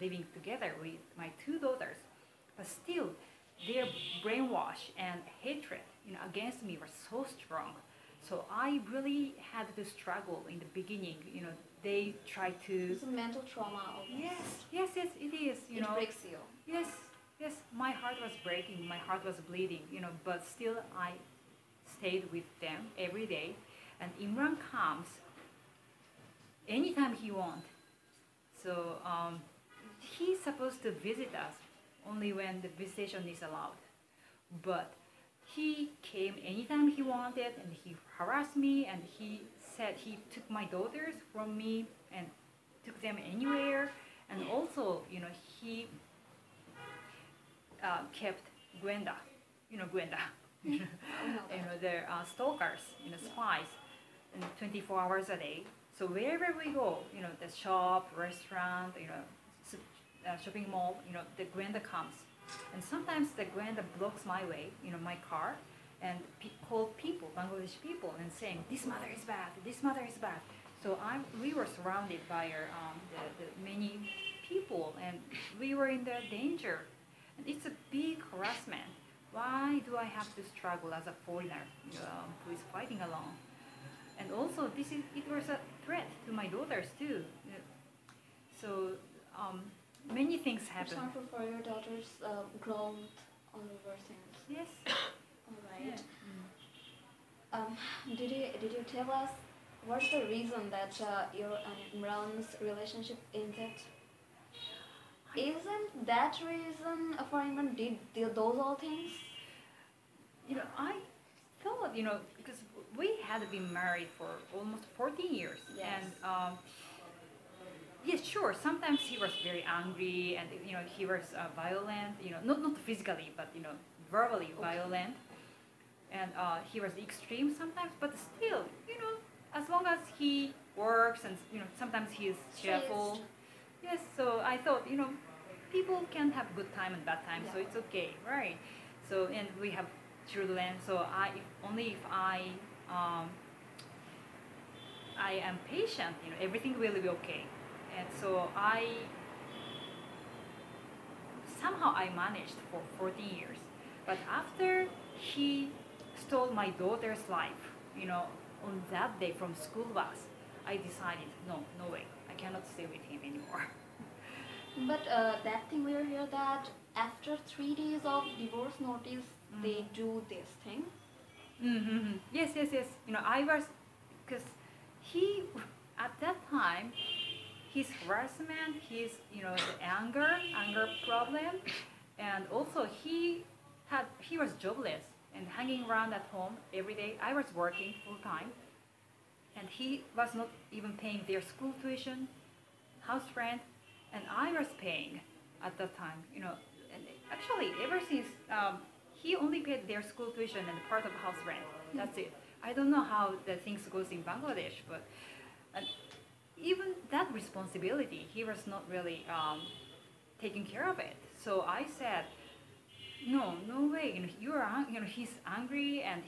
living together with my two daughters, but still their brainwash and hatred, against me was so strong. So I really had to struggle in the beginning. They tried to. It's a mental trauma. Yes, it is. It breaks you. Yes. My heart was breaking. My heart was bleeding. But still I stayed with them every day. And Imran comes anytime he wants. So he's supposed to visit us only when the visitation is allowed. But he came anytime he wanted, and he harassed me, and he said he took my daughters from me and took them anywhere. And also, he kept Gwenda, Gwenda, they're stalkers, spies, and 24 hours a day. So wherever we go, the shop, restaurant, shopping mall, the Gwenda comes. And sometimes the Gwenda blocks my way, my car, and call people, Bangladeshi people, and saying, this mother is bad, this mother is bad. So we were surrounded by the many people, and we were in the danger. And it's a big harassment. Why do I have to struggle as a foreigner who is fighting alone? And also, it was a threat to my daughters too. So many things happen. For example, for your daughter's growth, all over things. Yes. All right. Yeah. Did you tell us what's the reason that your and Imran's relationship ended? Isn't that reason for Imran did those all things? I thought, because we had been married for almost 14 years. Yes. And yes, sure, sometimes he was very angry, and he was violent, not physically, but verbally violent. And he was extreme sometimes, but still, as long as he works, and sometimes he is cheerful. Yes, so I thought, people can have good time and bad time, so it's okay, right? So, and we have children, so if I am patient, everything will be okay. And so somehow I managed for 14 years. But after he stole my daughter's life, on that day from school bus, I decided, no way, I cannot stay with him anymore. But that thing we hear that after 3 days of divorce notice, they do this thing. Mm-hmm. Yes. I was, because he, at that time, his harassment, his, the anger problem, and also he was jobless and hanging around at home every day. I was working full time, and he was not even paying their school tuition, house rent, and I was paying at that time, And actually, ever since he only paid their school tuition and part of house rent. That's it. I don't know how the things goes in Bangladesh, but even that responsibility, he was not really taking care of it. So I said, no way. He's angry, and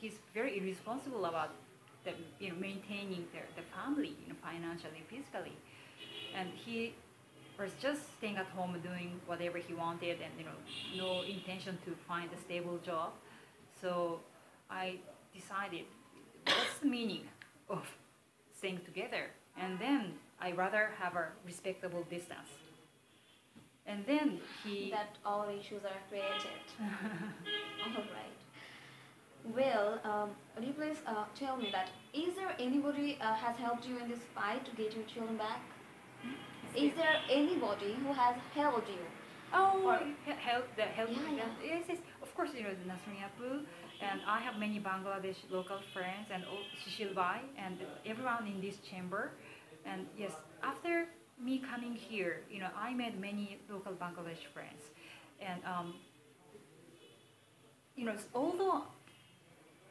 he's very irresponsible about maintaining the family, financially, physically, and he was just staying at home doing whatever he wanted, and no intention to find a stable job. So I decided, what's the meaning of staying together? And then I rather have a respectable distance. And then that all issues are created. All right. Well, would you please tell me that, is there anybody has helped you in this fight to get your children back? Is there anybody who has helped you? Oh, help. Yes. Of course, the Nasreen Apu, and I have many Bangladesh local friends, and Shishil Bai, and everyone in this chamber. And yes, after me coming here, I made many local Bangladesh friends, and although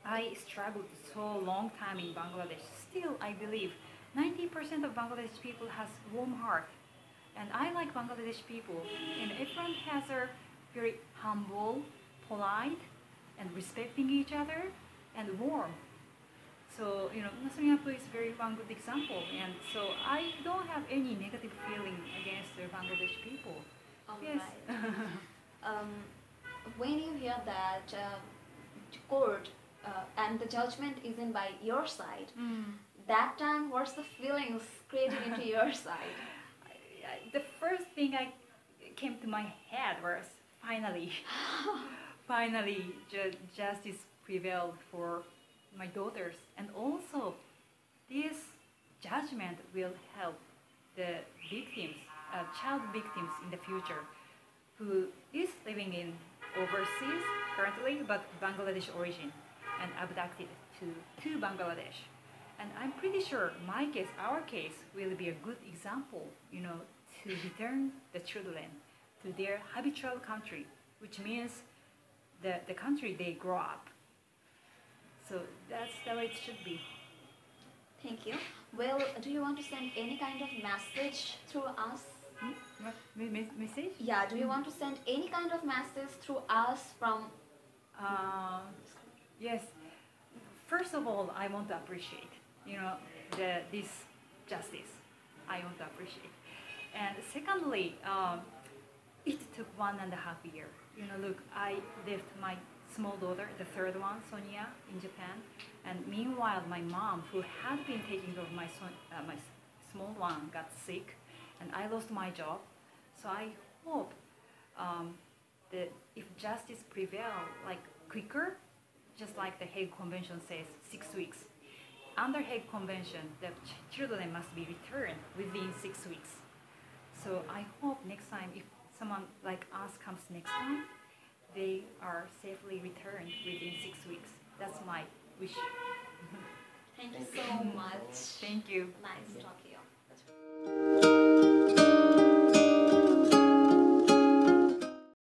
I struggled so long time in Bangladesh, still I believe 90% of Bangladesh people has warm heart, and I like Bangladesh people. And everyone has a very humble, polite, and respecting each other, and warm. So Singapore is one good example, and so I don't have any negative feeling against the Bangladesh people. All Yes. right. um, when you hear that court and the judgment isn't by your side, that time what's the feelings created into your side? The first thing I came to my head was finally, finally, justice prevailed for my daughters, and also this judgment will help the victims, child victims in the future, who is living in overseas currently, but Bangladesh origin, and abducted to Bangladesh. And I'm pretty sure my case, our case, will be a good example, to return the children to their habitual country, which means the country they grow up. So that's the way it should be. Thank you. Well, do you want to send any kind of message through us? What message? Yeah, do you want to send any kind of message through us from... Yes. First of all, I want to appreciate, this justice. I want to appreciate. And secondly, it took 1.5 years. Look, I left my small daughter, the third one, Sonia, in Japan. And meanwhile, my mom, who had been taking care of my small one, got sick, and I lost my job. So I hope that if justice prevails, quicker, just like the Hague Convention says, 6 weeks. Under Hague Convention, the children must be returned within 6 weeks. So I hope next time, if someone like us comes next time, they are safely returned within 6 weeks. That's my wish. Thank you so much. Thank you. Nice to talk to you.